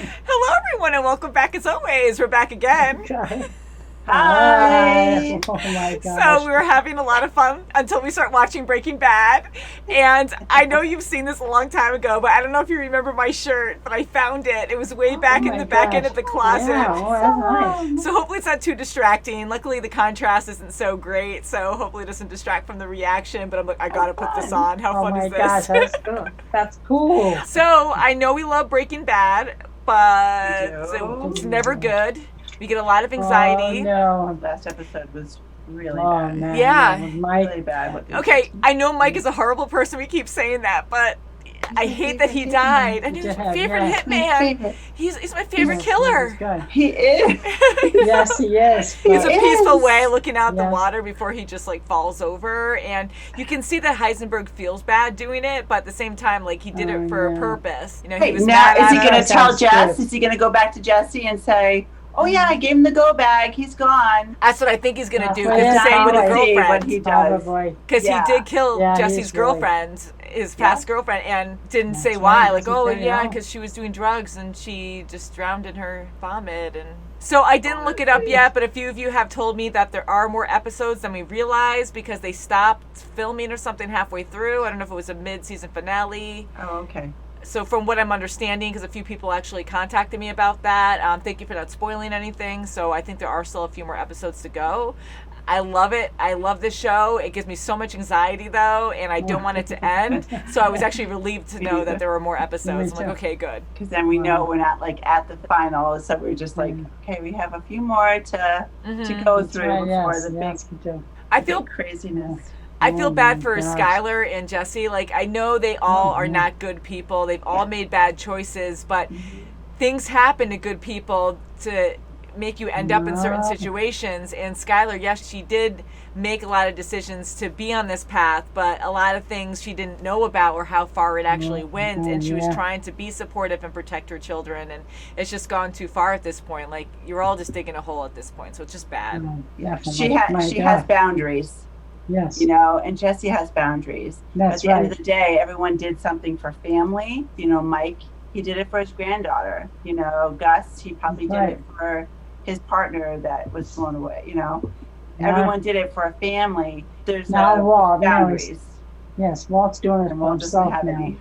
Hello, everyone, and welcome back as always. We're back again. Hi. Oh my gosh. So we were having a lot of fun until we start watching Breaking Bad. And I know you've seen this a long time ago, but I don't know if you remember my shirt, but I found it. It was way back in the back end of the closet. Yeah, that's nice. So hopefully it's not too distracting. Luckily the contrast isn't so great, so hopefully it doesn't distract from the reaction. But I'm like, I gotta put this on. How fun is this? Oh my gosh, that's cool. That's cool. So I know we love Breaking Bad, but it's never good. We get a lot of anxiety. Oh no. Last episode was really Oh bad. man. Yeah. Mike. Really bad. Okay, I know Mike is a horrible person. We keep saying that, but I hate that he died. And he was my favorite hitman. He's my favorite killer. He is. Yes, he is. He's a but- peaceful way looking out the Yes. water before he just like falls over. And you can see that Heisenberg feels bad doing it, but at the same time, like he did it for a purpose. You know, he Hey, was now mad is at he going us. to tell Sounds Jess? good. Is he going to go back to Jesse and say, "Oh yeah, I gave him the go bag. He's gone." That's what I think he's gonna do. Yeah, Because the same with his right. See what girlfriend. he does. Probably. Because Yeah. he did kill Yeah, Jesse's he's really- girlfriend, his past girlfriend, and didn't That's say right, why. Like, doesn't oh say yeah, no. because she was doing drugs and she just drowned in her vomit. And so I didn't look it up yet, but a few of you have told me that there are more episodes than we realized because they stopped filming or something halfway through. I don't know if it was a mid-season finale. Oh, okay. So from what I'm understanding, because a few people actually contacted me about that, thank you for not spoiling anything. So I think there are still a few more episodes to go. I love it. I love this show. It gives me so much anxiety, though, and I don't want it to end. So I was actually relieved to know that there were more episodes. I'm like, okay, good. Because then we know we're not like at the final, so we're just like, okay, we have a few more to go That's through right, before yes, the yes, we do. I feel big craziness. I feel Oh bad my for gosh. Skylar and Jesse. Like, I know they all are not good people. They've all made bad choices, but things happen to good people to make you end up in certain Yeah. situations. And Skylar, yes, she did make a lot of decisions to be on this path, but a lot of things she didn't know about or how far it actually went. And she was Yeah. trying to be supportive and protect her children. And it's just gone too far at this point. Like, you're all just digging a hole at this point. So it's just bad. Oh, definitely. She My has God. boundaries, Yes. you know, and Jesse has boundaries. That's At the end right. of the day, everyone did something for family. You know, Mike, he did it for his granddaughter. You know, Gus, he probably That's did right. it for his partner that was blown away. You know, Yeah. everyone did it for a family. There's Now Walt, now boundaries. Yes, Walt's doing it And for Walt doesn't himself have now. any.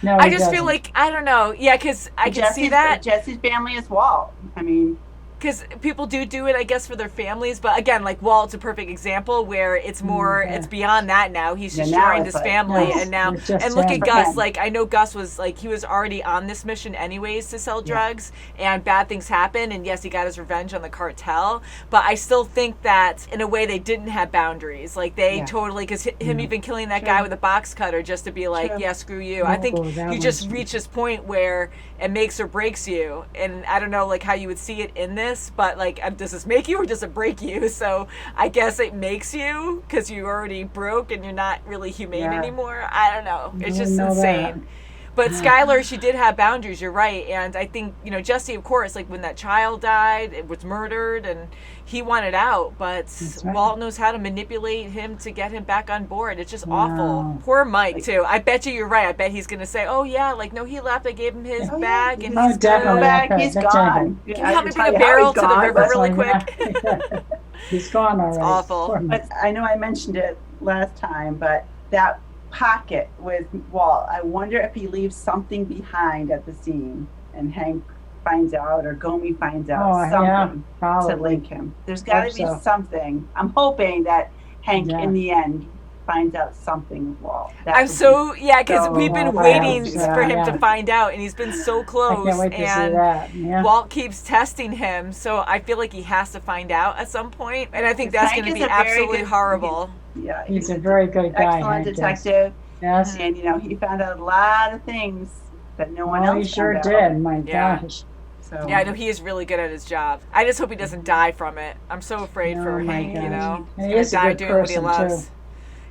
No, I he just feel doesn't. like, I don't know. Yeah, because I can see that. Jesse's family is Walt. I mean, Because people do it, I guess, for their families. But again, like Walt's a perfect example where it's more, yeah. it's beyond that now. He's just Yeah, now joined it's his like, family. yes, And now, it's just and look him. at Gus. him. Like, I know Gus was, like, he was already on this mission anyways to sell drugs. And bad things happen. And yes, he got his revenge on the cartel. But I still think that, in a way, they didn't have boundaries. Like, they Yeah. totally, because him even killing that guy with a box cutter just to be like, True. yeah, screw you. I think Oh, that you just was- reach this point where it makes or breaks you. And I don't know, like, how you would see it in this, but, like, does this make you or does it break you? So I guess it makes you because you already broke and you're not really humane Yeah. anymore. I don't know. It's just know insane. But Skylar, she did have boundaries, you're right. And I think, you know, Jesse, of course, like when that child died, it was murdered and he wanted out. But right. Walt knows how to manipulate him to get him back on board. It's just awful. Wow. Poor Mike, too. I bet you're right. I bet he's going to say, oh, yeah, like, no, he left. I gave him his Oh, yeah. bag and Oh, he's definitely. good. back, okay, he's that's gone. anything. Can you help me bring a barrel to the river really quick? He's gone already. awful. Poor But I know I mentioned it last time, but that pocket with Walt, I wonder if he leaves something behind at the scene and Hank finds out or Gomi finds out Oh, yeah, something to probably. link him. There's got to Hope be so. something. I'm hoping that Hank Yeah. in the end finds out something with Walt. That I'm would so, yeah, because so we've been wild. waiting Yeah, for him yeah. to find out, and he's been so I close. can't wait to see And that. Yeah. Walt keeps testing him, so I feel like he has to find out at some point, and I think that's Hank going to is be a very absolutely good- horrible. yeah, He's a very good guy. excellent Hank is. detective, Yes. and you know he found out a lot of things that no one Oh, else he sure found out. did. My Yeah. gosh. So Yeah, I know he is really good at his job. I just hope he doesn't die from it. I'm so afraid for Oh, my Hank, you gosh. know. And He's he going is to a die good doing what he person, loves. too.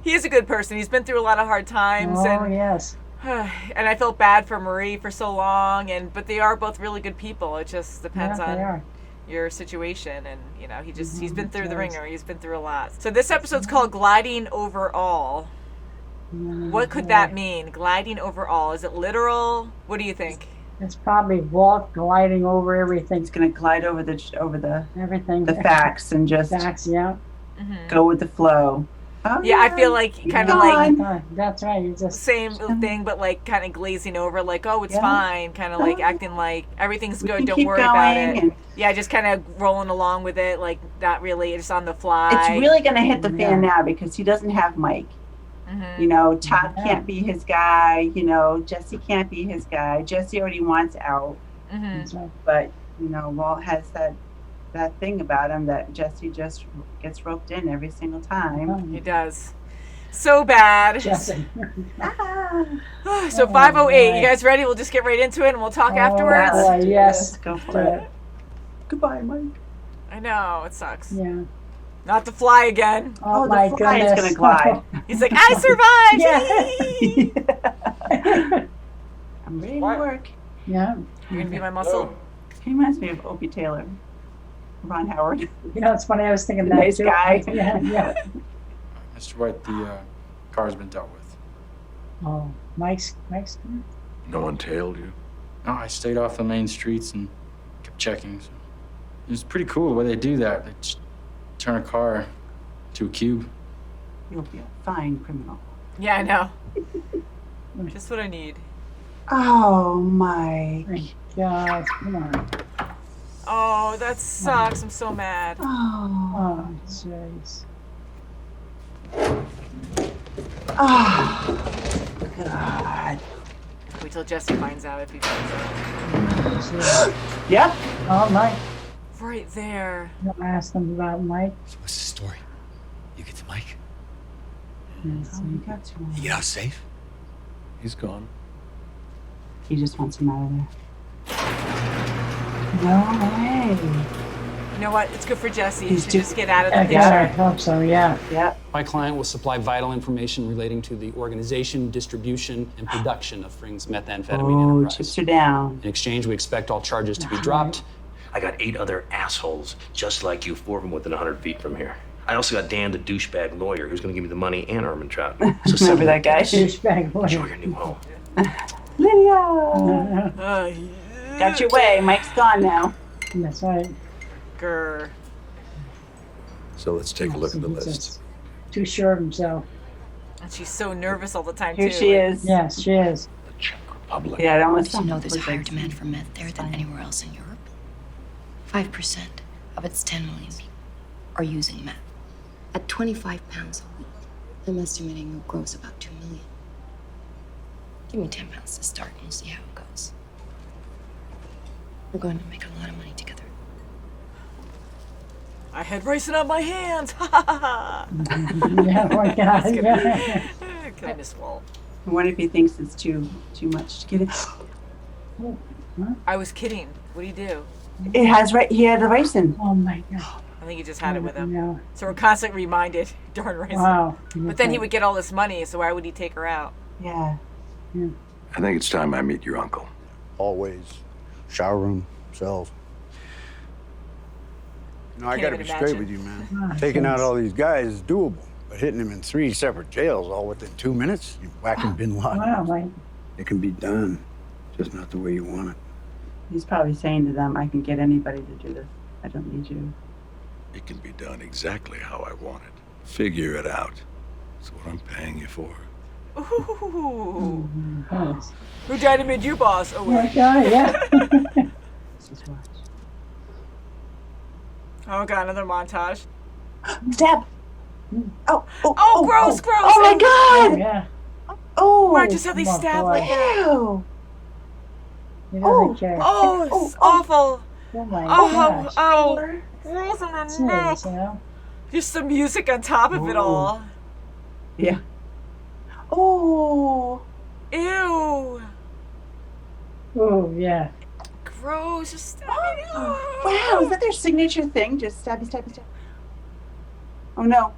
He is a good person. He's been through a lot of hard times, Oh, and yes. and I felt bad for Marie for so long, but they are both really good people. It just depends Yeah, they on are. your situation, and you know he's been through the yes. ringer. He's been through a lot. So this episode's called Gliding Over All. What could that mean? Gliding over all? Is it literal? What do you think? It's probably Walt gliding over everything. He's gonna glide over the Everything. facts and just Facts, yeah. go with the flow. Oh, Yeah, I feel like kind of Gone. like That's right. You just same thing, but like kind of glazing over, like, oh, it's Yeah. fine, kind of like acting like everything's We good, can don't keep worry about going, it. and Yeah, just kind of rolling along with it, like not really, just on the fly. it's really gonna hit the fan Yeah. now because he doesn't have Mike. Mhm. You know, Todd Yeah. can't be his guy. You know, Jesse can't be his guy. Jesse already wants out, Mhm. that's right. but you know, Walt has that thing about him that Jesse just gets roped in every single time. He does. So bad. Jesse. Ah. So Oh, 5:08. boy. You guys ready? We'll just get right into it and we'll talk Oh, afterwards. boy, Let's yes. go for Do it. it. Goodbye, Mike. I know, it sucks. Yeah. Not to fly again. Oh, Oh, my the fly is goodness. gonna glide. He's like, I survived. Yeah. I'm ready to What? work. Yeah. You're gonna be my muscle. He reminds me of Opie Taylor, Ron Howard. You know, it's funny. I was thinking The that nice too. guy. Yeah, yeah. Mr. White, the car's been dealt with. Oh, Mike's. No one tailed you? No, I stayed off the main streets and kept checking. So. It's pretty cool the way they do that. They just turn a car to a cube. You'll be a fine criminal. Yeah, I know. Just what I need. Oh, Mike. My God, come on. Oh, that sucks. I'm so mad. Oh. Oh, jeez. Oh. God. Wait till Jesse finds out if he finds out. Yep. Oh, Mike. Right there. Don't ask them about Mike. So what's the story? You get to Mike? Yes. Oh, you got to him. You get out safe? He's gone. He just wants him out of there. No way. You know what? It's good for Jesse. He He's should too- just get out of the Yeah, I picture. hope so, yeah. Yep. My client will supply vital information relating to the organization, distribution, and production of Fring's methamphetamine Oh, enterprise. chips are down. In exchange, we expect all charges to be dropped. I got 8 other assholes just like you, 4 of them within 100 feet from here. I also got Dan, the douchebag lawyer, who's going to give me the money and Ermintrout. So Remember that guy? Douchebag boy. enjoy your new home. Lydia. Got your way. Mike's gone now. That's right. Grr. So let's take a look at the He's list. just too sure of himself. And she's so nervous all the time, Here too. she is. Yes, she is. The Czech Republic. Yeah, it almost Did you know there's a sounds higher like demand for meth there than anywhere else in Europe? 5% of its 10 million people are using meth. At 25 pounds a week, I'm estimating it grows about 2 million. Give me 10 pounds to start and we'll see how it goes. We're going to make a lot of money together. I had racing on my hands. Ha ha ha. Yeah, oh my God. Yeah. Can I miss Walt? I wonder if he thinks it's too much to get it. I was kidding. What do you do? It has right. He had the racing. Oh my God. I think he just had it with him. Yeah. So we're constantly reminded, darn racing. Wow. But then he would get all this money, so why would he take her out? Yeah. I think it's time I meet your uncle. Always. Shower room, cells. You know, I Can't gotta even be straight imagine. with you, man. Ah, Taking out thanks. all these guys is doable, but hitting them in 3 separate jails all within 2 minutes, you're whacking bin Laden. Wow, Mike. It can be done, just not the way you want it. He's probably saying to them, "I can get anybody to do this. I don't need you." It can be done exactly how I want it. Figure it out. That's what I'm paying you for. Ooh. Yes. Who died and made you boss? Oh, Oh my wait. God, yeah. This is watch. Oh, God, another montage. Stab. Oh. Oh, gross, gross. Oh my God. Yeah. Oh. Why just how they come on, stab boy. like that? Ew. He doesn't Oh, care. Oh, it's Oh, awful. Oh my Oh, gosh. oh. Gross in the neck. Jeez, you know? Just the music on top of it all. Yeah. Oh. Ew. Oh, yeah. Gross. Just Wow. Is that their signature thing? Just stabby, stabby, stab. Oh no.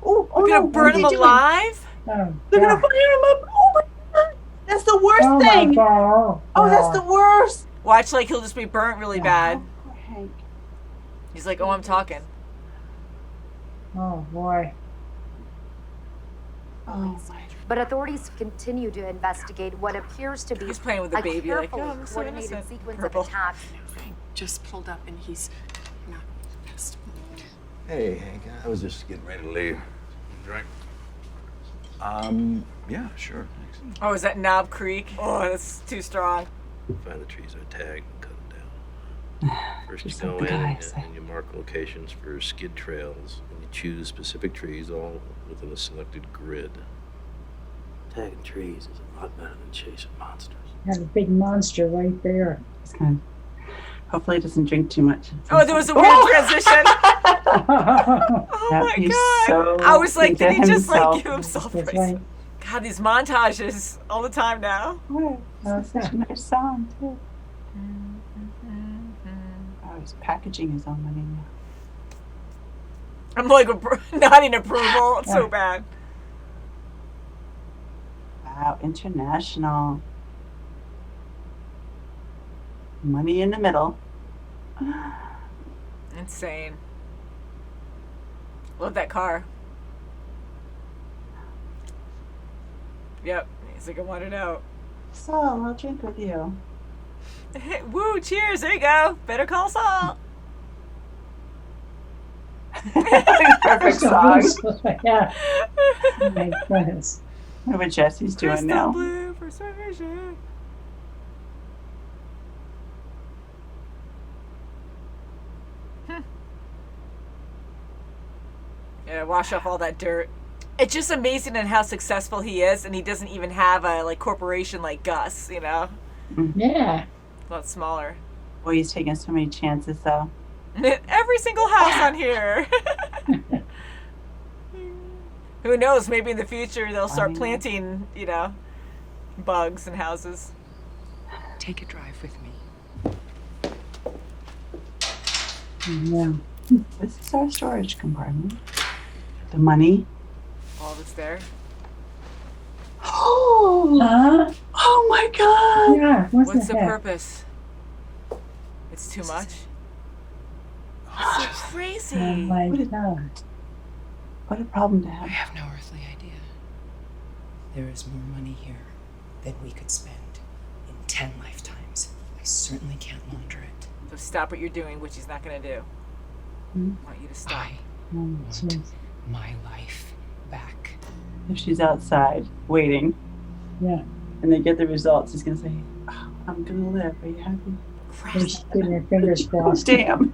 Oh We're no. gonna burn What are him they doing? alive? Oh, They're gonna God. fire him up. Oh my God. That's the worst Oh, thing. my God. Oh, that's the worst. Watch, like, he'll just be burnt really bad. Poor Hank. He's like, oh, I'm talking. Oh, boy. Oh my But authorities continue to investigate what appears to be He's playing with the baby, like, carefully oh, I'm so coordinated innocent. sequence Purple. of attacks. Just pulled up and he's not pissed. Hey, Hank, I was just getting ready to leave. Drink? Yeah, sure, thanks. Oh, is that Knob Creek? Oh, that's too strong. Find the trees that are tagged and cut them down. First you Just go like the in guys and you mark locations for skid trails, and you choose specific trees all within a selected grid. Tagging trees is a lot better than chasing monsters. Got a big monster right there. He's kind of, hopefully he doesn't drink too much. Oh, there was a weird transition. Oh Yeah, my he's god! so I was like, did he into just like himself. give himself That's praise? right. God, these montages all the time now. Oh, that's such a nice song, too. Oh, he's packaging his own money now. I'm like nodding approval. It's so bad. Wow, international. Money in the middle. Insane. Love that car. Yep. He's like, I want it out. Saul, I'll drink with you. Woo, cheers. There you go. Better call Saul. Perfect song. Yeah. Oh my goodness. I wonder what Jesse's doing Crystal now. blue persuasion. Yeah, wash off all that dirt. It's just amazing at how successful he is, and he doesn't even have a like corporation like Gus, you know? Yeah. A lot smaller. Boy, he's taking so many chances, though. Every single house on here. Who knows? Maybe in the future they'll start planting, you know, bugs in houses. Take a drive with me. Yeah. This is our storage compartment. The money. All that's there. Oh! Huh? Oh my god! Yeah. What's the the heck? purpose? It's too much. It's so crazy. Oh my god. What a problem to I have. have no earthly idea. There is more money here than we could spend in 10 lifetimes. I certainly can't launder it. So stop what you're doing, which he's not going to do. I want you to stop. I Oh, want jeez. my life back. If she's outside waiting Yeah. and they get the results, he's gonna say, oh, I'm gonna live. Are you happy? She's getting her fingers Oh, crossed. damn.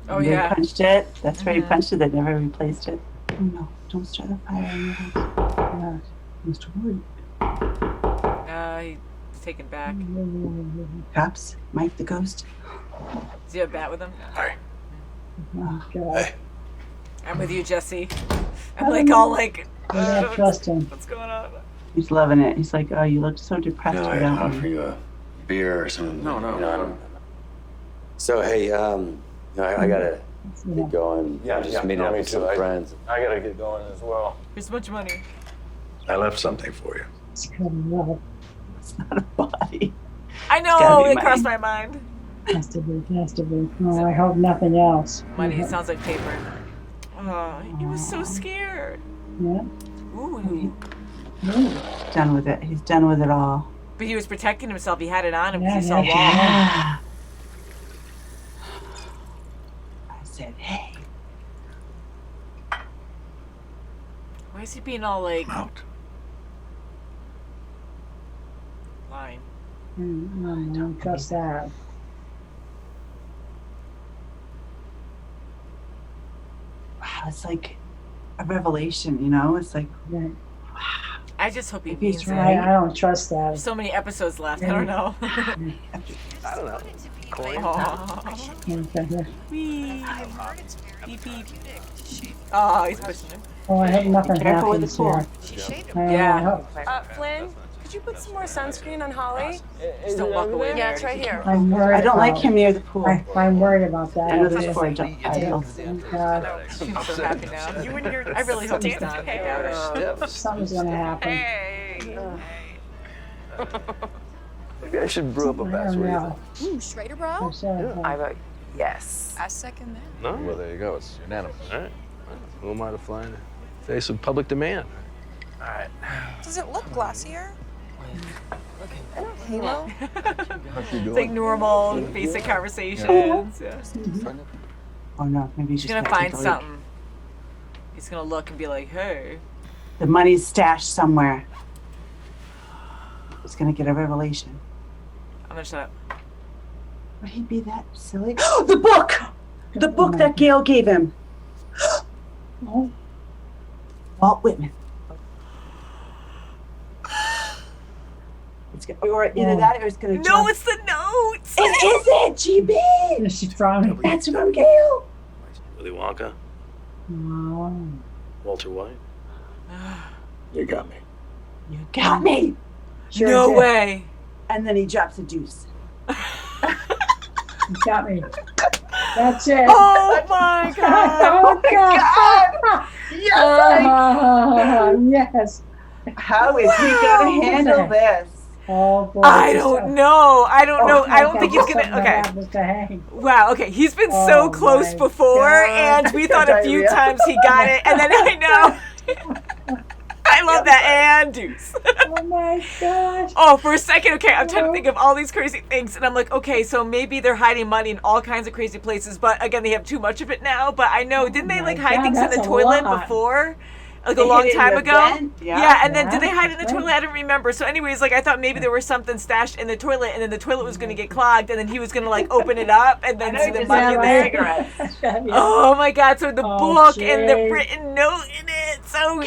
Oh, They yeah. punched it. That's where he punched it. They never replaced it. Oh no, don't start a fire in your house. Yeah. Mr. Wood. He's taken back. Cops, Mike the ghost. Does he have a bat with him? Hi. Oh, God. I'm with you, Jesse. I'm like all like, I don't trust him. what's going on? He's loving it. He's like, oh, you look so depressed No, I without offer me. you a beer or something. No. So hey, I gotta Yeah. get going. Yeah, just yeah, meeting no, up me with too. some friends. I gotta get going as well. Here's a bunch of money. I left something for you. It's coming up. It's not a body. I gotta know, be it crossed money. my mind. Has to be. Has to be. Oh, I hope nothing else. Money, Yeah. it sounds like paper. Oh, he was so scared. Yeah. Ooh. Done with it. He's done with it all. But he was protecting himself. He had it on him because he Yeah, saw yeah, Wall. Yeah. I said, hey. Why is he being all like I'm out. lying? I don't trust that. Wow, it's like a revelation, you know? It's like, Yeah. I just hope he If he's means right. it. I don't trust that. There's so many episodes left. I don't know. I don't know. Aw. Okay. Wee. Beep, beep. Oh, he's pushing him. Oh, I hope nothing careful with happens the pool. here. Yeah. I hope. Flynn, could you put some more sunscreen on Holly? Just don't walk away. Yeah, it's right here. I'm worried. I don't like about- him near the pool. I'm worried about that. I know there's four adults. Thank God. I'm so happy now. You and your I really hope he's done. I doubt it. Something's gonna happen. Maybe I should brew up a I batch. don't What do you know. think? Straighter, I'm bro? sorry. I vote yes. I second that. Well, there you go. It's unanimous. All right. Who am I to fly in the face of public demand? All right. Does it look glossier? Halo? It's like normal, basic conversations. Yeah. Oh no, maybe He's gonna find something. He's gonna look and be like, "Hey." The money's stashed somewhere. He's gonna get a revelation. I'm gonna shut up. Would he be that silly? The book! The book that Gail gave him. Oh. Walt Whitman. It's gonna, or either that or it's gonna. No, it's the notes. It is it, GB. She's frowning. That's from Gail. Willy Wonka, Oh. Walter White. You got me. You got me. Sure No did. way. And then he drops a deuce. You got me. That's it. Oh my god. Oh, God. Yes. Yes. How is he gonna handle this? Oh, boy. I don't know. I don't know. I don't think he's Something gonna. Okay. happens to Hank. Wow. Okay. He's been Oh so close my before, God. and we thought a few Diarrhea. times he got it, and then I know. I love that and deuce. Oh my gosh. Oh, for a second, okay, I'm trying to think of all these crazy things, and I'm like, okay, so maybe they're hiding money in all kinds of crazy places, but again, they have too much of it now. But I know, didn't they like hide God, things in that's the a toilet lot. before? Like They a long hid it in time the ago? vent? Yeah, and then Yeah, did they hide it in the that's toilet? I don't remember. So anyways, like I thought maybe there was something stashed in the toilet, and then the toilet was gonna get clogged, and then he was gonna like open it up and then see the money in there. Cigarettes. Oh my god, so the Oh, book and the jeez. written note in it. So,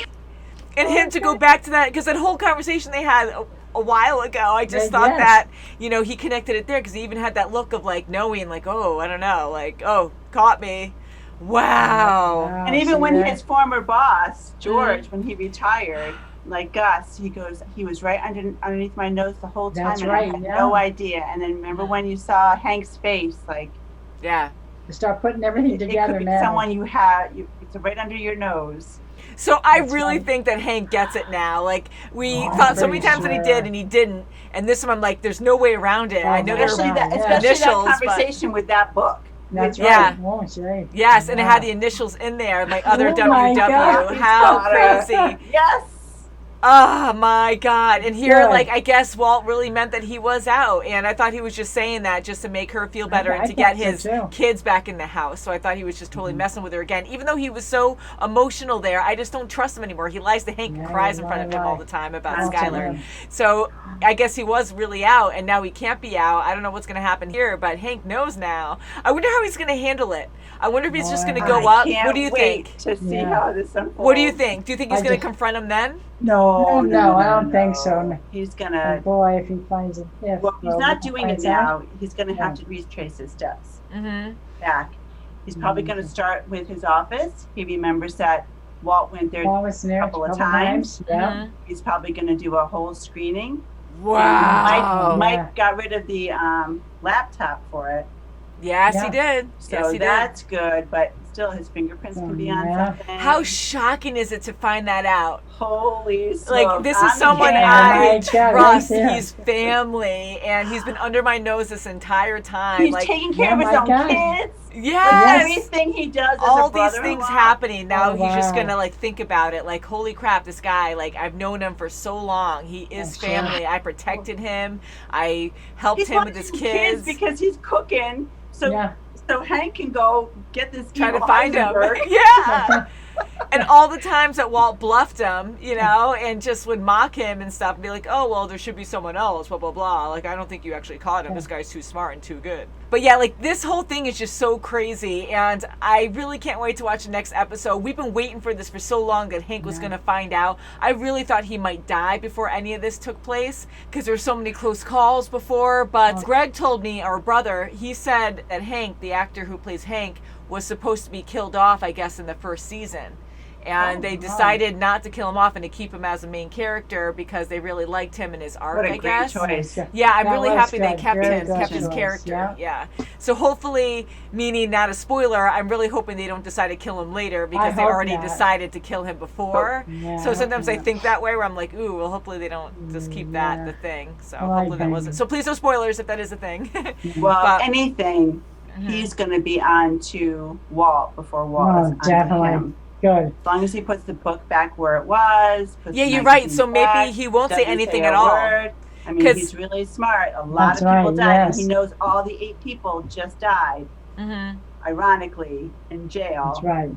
and him to go back to that, because that whole conversation they had a while ago, I just thought Yes. that, you know, he connected it there, because he even had that look of like knowing, like, oh, I don't know, like, oh, caught me. Wow. And even when that? his former boss, George, when he retired, like Gus, he goes, he was right underneath my nose the whole time, That's and right, I had yeah. no idea. And then remember when you saw Hank's face, like Yeah. You start putting everything it together could be now. someone you have, it's right under your nose. So I That's really right. think that Hank gets it now. Like we Oh, I'm thought so many pretty times that he sure. did and he didn't. And this one I'm like, there's no way around it. Oh, I know there's Especially that, yeah. especially initials, that but- conversation with that book. That's With- Yeah. right. Oh, that's right. Yes, and it had the Yeah. initials in there, like other Oh my WW. God. How Got it. crazy. Yes. Oh my god. And here, Good. like, I guess Walt really meant that he was out. And I thought he was just saying that just to make her feel better and I to get thought so, his too. kids back in the house. So I thought he was just totally messing with her again. Even though he was so emotional there, I just don't trust him anymore. He lies to Hank and Yeah, cries in front of him right. all the time about That's Skylar. right. So I guess he was really out, and now he can't be out. I don't know what's going to happen here, but Hank knows now. I wonder how he's going to handle it. I wonder if he's just going to go I up. can't What do you wait think? to see Yeah. how this unfolds. What do you think? Do you think he's I going to just- confront him then? No, I don't think so. He's Oh, gonna. boy, if he finds it. Yeah, Well, he's not doing it now. He's gonna have to retrace his steps Mm-hmm. back. He's probably gonna start with his office. He remembers that Walt went there Paul was there a couple of times. Yeah. He's probably gonna do a whole screening. Wow. Mike got rid of the laptop for it. Yes, Yeah. he did. So Yes, he did. that's good, but still his fingerprints can be on Yeah. something. How shocking is it to find that out? Holy smokes. Like, this I'm is someone kidding. I my God, trust. right there. He's family, and he's been under my nose this entire time. He's like, taking care of Oh his my own God. kids. yes. Everything he does as All a these things brother-in-law. happening now. Oh, He's just wow. gonna like think about it. Like, holy crap, this guy! Like, I've known him for so long. He is Oh, sure. family. I protected him. I helped He's him with his watching kids. because he's cooking. So Yeah. so Hank can go get this Trying to evil find him. Heisenberg. Yeah. And all the times that Walt bluffed him, you know, and just would mock him and stuff and be like, oh, well, there should be someone else, blah, blah, blah. Like, I don't think you actually caught him. This guy's too smart and too good. But yeah, like, this whole thing is just so crazy. And I really can't wait to watch the next episode. We've been waiting for this for so long that Hank was going to find out. I really thought he might die before any of this took place because there's so many close calls before. But Greg told me, our brother, he said that Hank, the actor who plays Hank, was supposed to be killed off, I guess, in the first season. And they decided not to kill him off and to keep him as a main character because they really liked him and his arc, What a I great guess. choice. Yeah, I'm That really was happy they good. kept Very him, good kept his choice, character. Yeah. So hopefully, meaning not a spoiler, I'm really hoping they don't decide to kill him later because they hope already not. decided to kill him before. Yeah, So sometimes I yeah. think that way where I'm like, ooh, well, hopefully they don't just keep that the thing. So Well, I hopefully that think- wasn't. So please no spoilers if that is a thing. Well, But- anything, he's going to be on to Walt before Walt Oh, is on to definitely. him. Good. As long as he puts the book back where it was. Puts Yeah, the you're right. magazine So maybe back, he won't say doesn't anything a at all. word. I mean, 'Cause- he's really smart. A lot That's of people right, died, yes. and he knows all the 8 people just died, ironically, in jail. That's right.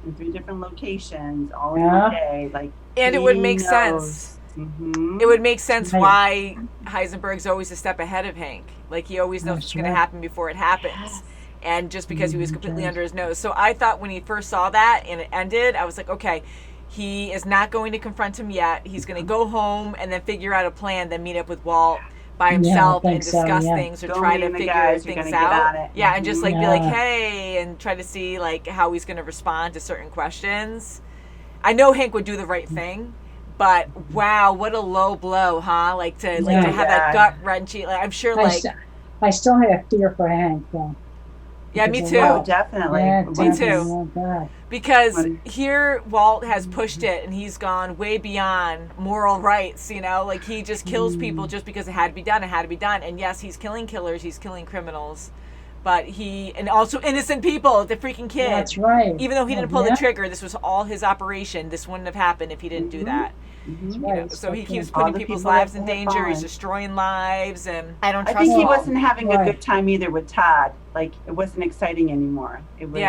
In 3 different locations, all in Yeah. one day. Like, And it he would make knows. sense. Mhm. It would make sense Right. why Heisenberg's always a step ahead of Hank. Like he always knows That's what's going to right. happen before it happens. And just because he was completely right. under his nose. So I thought when he first saw that and it ended, I was like, okay, he is not going to confront him yet. He's going to go home and then figure out a plan, then meet up with Walt by himself and think so, discuss yeah. things or Go try meet to the figure guys who are things gonna get out. on it. Yeah, and just like be like, Yeah. hey, and try to see like how he's going to respond to certain questions. I know Hank would do the right thing, but wow, what a low blow, huh? Like to have that gut wrenching. Like I'm sure, like I still have fear for Hank, though. yeah, me Because too. of Oh, definitely. Yeah, Me definitely. too. Oh, God. Because here Walt has pushed it and he's gone way beyond moral rights, you know, like he just kills people just because it had to be done. It had to be done. And yes, he's killing killers, he's killing criminals, but and also innocent people, the freaking kid. That's right. Even though he didn't pull Yeah. the trigger, this was all his operation. This wouldn't have happened if he didn't do that. That's You know, right. so he keeps All putting the people's people lives that in have danger. He's fallen. destroying lives, and I don't I trust think he Walt. wasn't having a Right. good time either with Todd. Like, it wasn't exciting anymore. It was,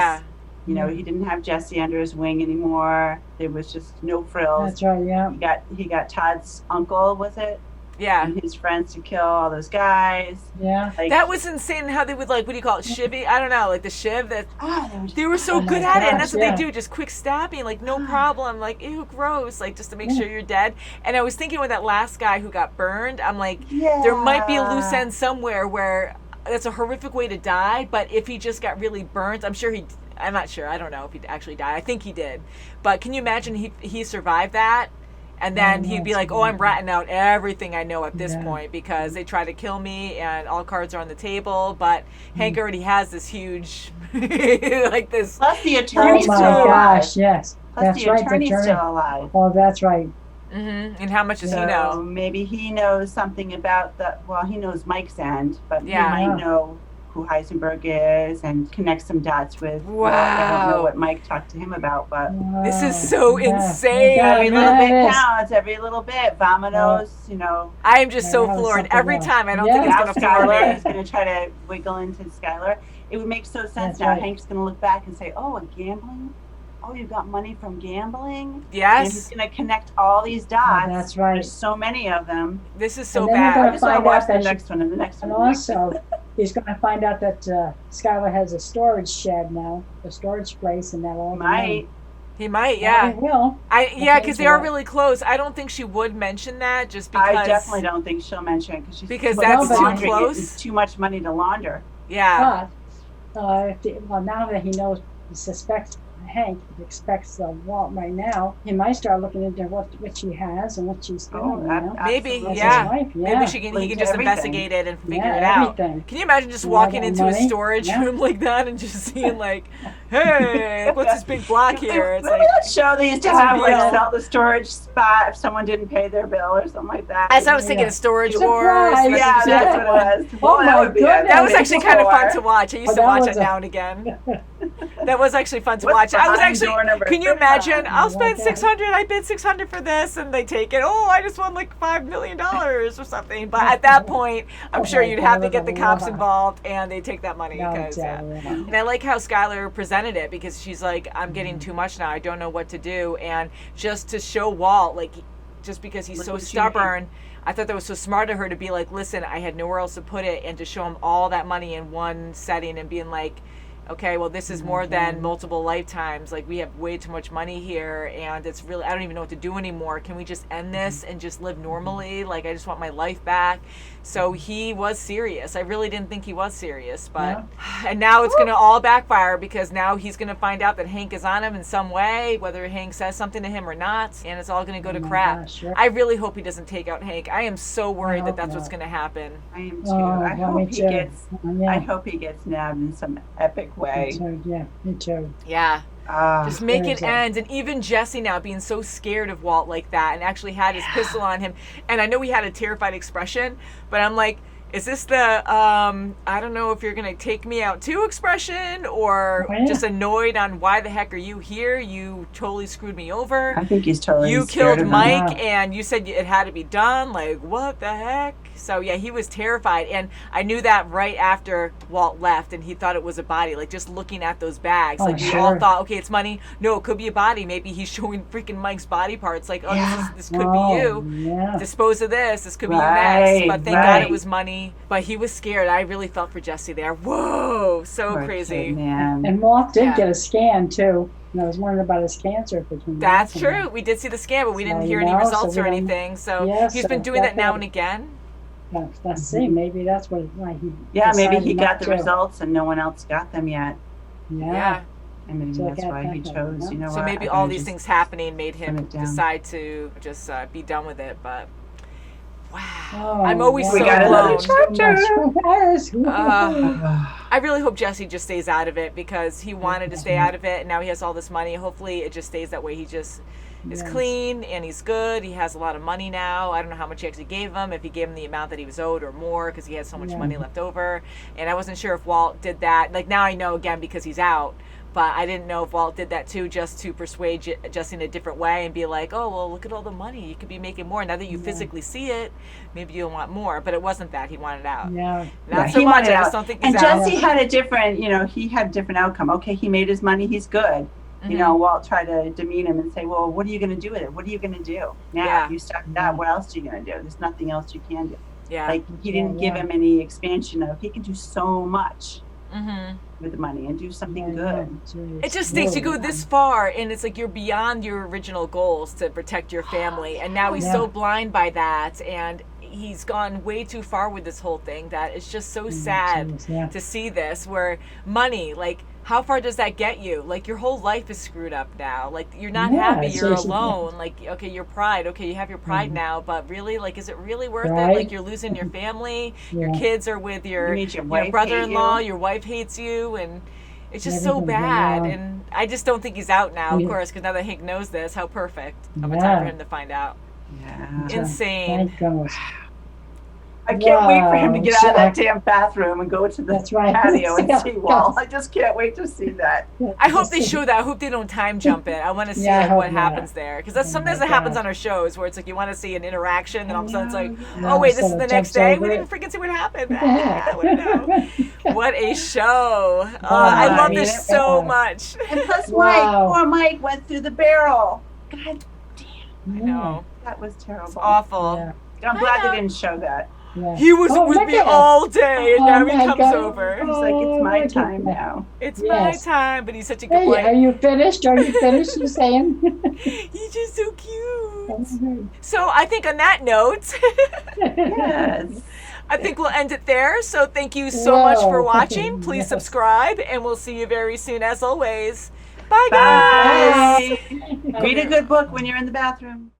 you know, he didn't have Jesse under his wing anymore. There was just no frills. That's right, yeah. He got Todd's uncle, was it? Yeah. And his friends to kill all those guys. Yeah. Like, That was insane how they would, like, what do you call it, shivvy? I don't know, like the shiv that they were so Oh good my at it, and gosh, that's what yeah. they do, just quick stabbing, like no problem, like ew, gross, like just to make sure you're dead. And I was thinking with that last guy who got burned, I'm like, there might be a loose end somewhere where that's a horrific way to die, but if he just got really burnt, I'm not sure, I don't know if he actually died, I think he did. But can you imagine he survived that? And then he'd be like, oh, I'm ratting out everything I know at this point because they try to kill me and all cards are on the table. But Hank already has this huge, like this. Plus the Oh attorney's my still alive. gosh, yes. Plus That's the right. attorney's the attorney. still alive. Oh, that's right. And how much does he So know? maybe he knows something about he knows Mike's end, but Yeah. he might know who Heisenberg is and connect some dots with. I don't Wow. know what Mike talked to him about, but This is so insane. every little Yeah, bit it is. counts. Every little bit. Vamonos, you know. I am just so Yeah, floored something every else. time. I don't Yeah. think it's Now going to floor Skylar me. is going to try to wiggle into Skylar. It would make so sense That's now. right. Hank's going to look back and say, "Oh, a gambling? Oh, you got money from gambling?" Yes. And he's going to connect all these dots. that's right. There's so many of them. This is so And then we're bad. gonna I just want to find watch out the that next one and the next one. And also, he's going to find out that Skylar has a storage shed now, a storage place, and that'll all be Might. He might, Yeah, yeah. he will. Yeah, because they are so. really close. I don't think she would mention that just because. I definitely don't think she'll mention it Because that's too laundering it. close? It's too much money to launder. Yeah. But, now that he knows, he suspects Hank, he expects Walt right now, he might start looking into what she has and what she's doing. you know? Maybe, That's yeah. his wife, Maybe yeah. he can Into just everything. investigate it and figure Yeah, it out. everything. Can you imagine just And all walking that into a money? storage Yeah. room like that and just seeing like, hey, what's this big block here? It's Remember like, that show they used to it's have, like, real. sell the storage spot if someone didn't pay their bill or something like that? as I was thinking of Storage Wars. Surprise. Yeah, that's what it was. Oh that my would be goodness. That was actually kind of fun to Before. watch. I used Oh, to that watch was it a- now and again. That was actually fun to What's watch. I was behind actually. door number Can you 39? imagine? I'll spend Okay. 600. I bid 600 for this, and they take it. Oh, I just won like $5 million or something. But at that point, I'm sure you'd have to get the cops involved, and they take that money No, because. exactly, yeah. And I like how Skylar presented it because she's like, I'm getting too much now. I don't know what to do, and just to show Walt, like, just because he's Look so what you stubborn. I thought that was so smart of her to be like, listen, I had nowhere else to put it, and to show him all that money in one setting and being like, okay, well, this is more than multiple lifetimes. Like, we have way too much money here, and it's really, I don't even know what to do anymore. Can we just end this and just live normally? Like, I just want my life back. So he was serious. I really didn't think he was serious, but, and now it's going to all backfire because now he's going to find out that Hank is on him in some way, whether Hank says something to him or not, and it's all going to go to crap. gosh, yeah. I really hope he doesn't take out Hank. I am so worried that hope that's what's not. going to happen. I am too. Oh, I yeah, hope me he too. gets. Yeah. I hope he gets nabbed in some epic way. Me too, yeah, me too. Yeah. Just make there's it a- end. And even Jesse now being so scared of Walt like that and actually had his pistol on him. And I know he had a terrified expression, but I'm like, Is this the I don't know if you're gonna take me out too expression, or just annoyed on why the heck are you here? You totally screwed me over. I think he's totally You scared killed of Mike, him. and you said it had to be done. Like, what the heck? So yeah, he was terrified, and I knew that right after Walt left, and he thought it was a body. Like, just looking at those bags, Oh, like we sure. all thought, okay, it's money. No, it could be a body. Maybe he's showing freaking Mike's body parts. Like, oh, this could be you. Yeah. Dispose of this. This could be you Right, next. But thank God right. it was money. But he was scared. I really felt for Jesse there. Whoa, so Poor crazy. kid, man. And Walt did Yeah. get a scan too. And I was wondering about his cancer between. That's true. We did see the scan, but we didn't So, hear you any know, results so or we don't- anything. So Yeah, he's so been doing that now that- and again. Let's see. Maybe that's why he. Yeah, maybe decided he not got the to. results and no one else got them yet. Yeah. And maybe So I that's got why he that, chose, you know So what, maybe I'm all gonna these just things happening made turn him it down. decide to just be done with it. But wow, Oh, I'm always We so got another blown. charger. I really hope Jesse just stays out of it, because he wanted to stay out of it, and now he has all this money. Hopefully it just stays that way. He just is Yes. clean and he's good. He has a lot of money now. I don't know how much he actually gave him, if he gave him the amount that he was owed or more, because he had so much Yeah. money left over. And I wasn't sure if Walt did that. Like, now I know, again, because he's out. But I didn't know if Walt did that too, just to persuade Jesse in a different way and be like, oh, well, look at all the money. You could be making more. Now that you physically see it, maybe you'll want more. But it wasn't that. He wanted out. Yeah. Not Yeah, so he much. wanted I out. just don't think And he's out. Jesse had a different, he had a different outcome. Okay, he made his money, he's good. You know, Walt tried to demean him and say, well, what are you going to do with it? What are you going to do? Now, Yeah. if you start that, what else are you going to do? There's nothing else you can do. Yeah. Like, he didn't give him any expansion of, he can do so much Mm-hmm. with the money and do something good. It just stinks. You go this far, and it's like you're beyond your original goals to protect your family, and now he's so blind by that, and he's gone way too far with this whole thing that it's just so sad to see this. Where money, like, how far does that get you? Like, your whole life is screwed up now. Like, you're not happy. You're alone. Like, okay, your pride. Okay, you have your pride now, but really, like, is it really worth it? Like, you're losing your family. Your kids are with your, You need your wife hate brother-in-law. you. Your wife hates you, and it's just so bad. And I just don't think he's out now, of course, because now that Hank knows this, how perfect of a time for him to find out. Yeah. Insane. Thank goodness. I can't wait for him to Wow. get out of that damn bathroom and go to the patio and see Walt. I just can't wait to see that. I hope they show that. I hope they don't time jump it. I want to see Yeah, I like, hope what not. happens there, because that's sometimes my that happens God. on our shows where it's like you want to see an interaction, and all of a sudden it's like, Yeah, oh wait, this so is it the next jumps day. over We it. didn't freaking see what happened. Ah, what, what a show! I I love mean, this so much. And plus, Wow. poor Mike went through the barrel. God, I know. that was terrible. It's awful. I'm glad they didn't show that. He was with look me at it. all day, and Oh now he my comes God. over. He's like, it's my look at time that. now. It's Yes. my time, but he's such a good Hey, boy. are you finished? Are you finished? You saying? He's just so cute. So I think on that note, Yes. I think we'll end it there. So thank you so much for Whoa. watching. Please Yes. subscribe, and we'll see you very soon as always. Bye, Bye. guys. Read a good book when you're in the bathroom.